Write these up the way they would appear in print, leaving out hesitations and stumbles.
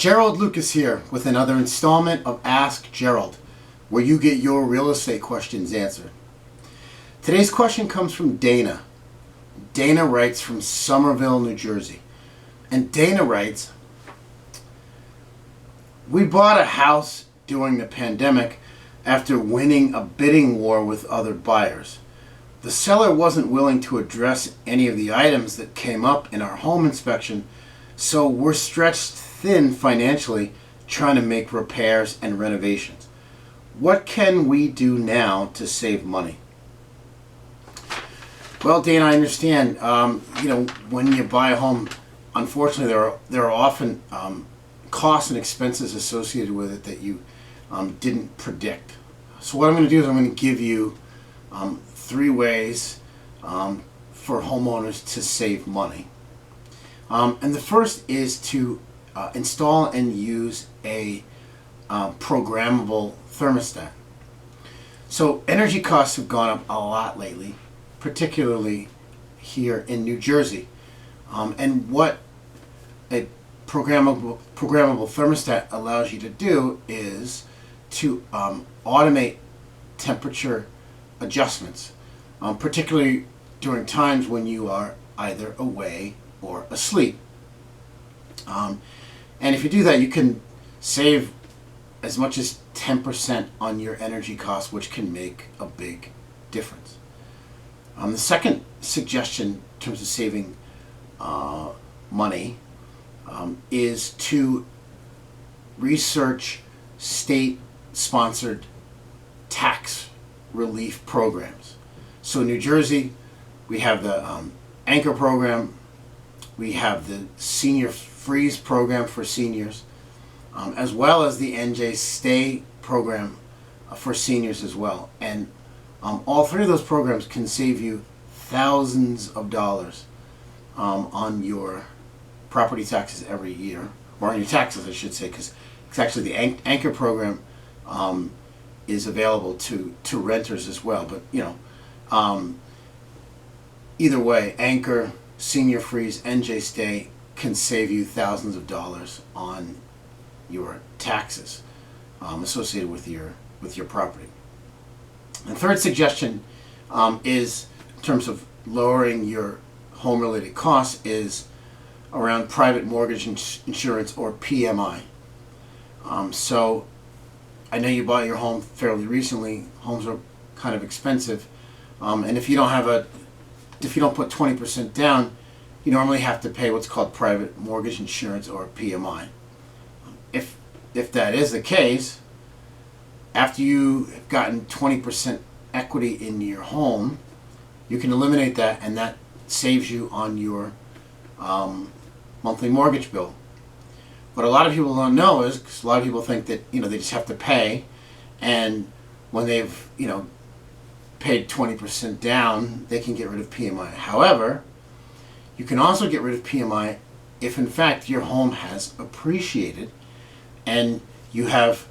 Gerald Lucas here with another installment of Ask Gerald, where you get your real estate questions answered. Today's question comes from Dana. Dana writes from Somerville, New Jersey. And Dana writes, "We bought a house during the pandemic after winning a bidding war with other buyers. The seller wasn't willing to address any of the items that came up in our home inspection, so we're stretched thin financially trying to make repairs and renovations. What can we do now to save money?" Well, Dana, I understand. When you buy a home, unfortunately, there are often costs and expenses associated with it that you didn't predict. So what I'm going to do is I'm going to give you 3 ways for homeowners to save money. And the first is to install and use a programmable thermostat. So energy costs have gone up a lot lately, particularly here in New Jersey. And what a programmable thermostat allows you to do is to automate temperature adjustments, particularly during times when you are either away or asleep. And if you do that, you can save as much as 10% on your energy costs, which can make a big difference. The second suggestion in terms of saving money is to research state-sponsored tax relief programs. So in New Jersey, we have the Anchor program, we have the Senior Freeze program for seniors, as well as the NJ Stay program for seniors as well. And all 3 of those programs can save you thousands of dollars on your property taxes every year, or on your taxes, I should say, because it's actually the Anchor program is available to renters as well. But either way, Anchor, Senior Freeze, NJ Stay can save you thousands of dollars on your taxes associated with your property. And third suggestion is, in terms of lowering your home-related costs, is around private mortgage insurance, or PMI. So I know you bought your home fairly recently. Homes are kind of expensive, and if you don't put 20% down, you normally have to pay what's called private mortgage insurance, or PMI. If that is the case, after you've gotten 20% equity in your home, you can eliminate that, and that saves you on your monthly mortgage bill. What a lot of people don't know is, because a lot of people think that they just have to pay, and when they've paid 20% down, they can get rid of PMI. However, you can also get rid of PMI if in fact your home has appreciated and you have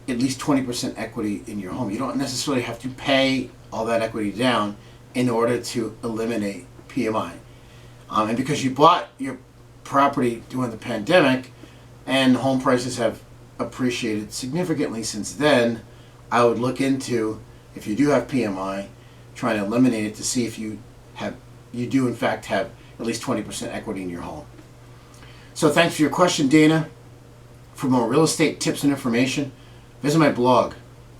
at least 20% equity in your home. You don't necessarily have to pay all that equity down in order to eliminate PMI. And because you bought your property during the pandemic and home prices have appreciated significantly since then, I would look into, if you do have PMI, trying to eliminate it to see if you do in fact have at least 20% equity in your home. So thanks for your question, Dana. For more real estate tips and information, visit my blog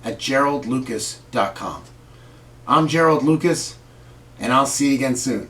at geraldlucas.com. I'm Gerald Lucas, and I'll see you again soon.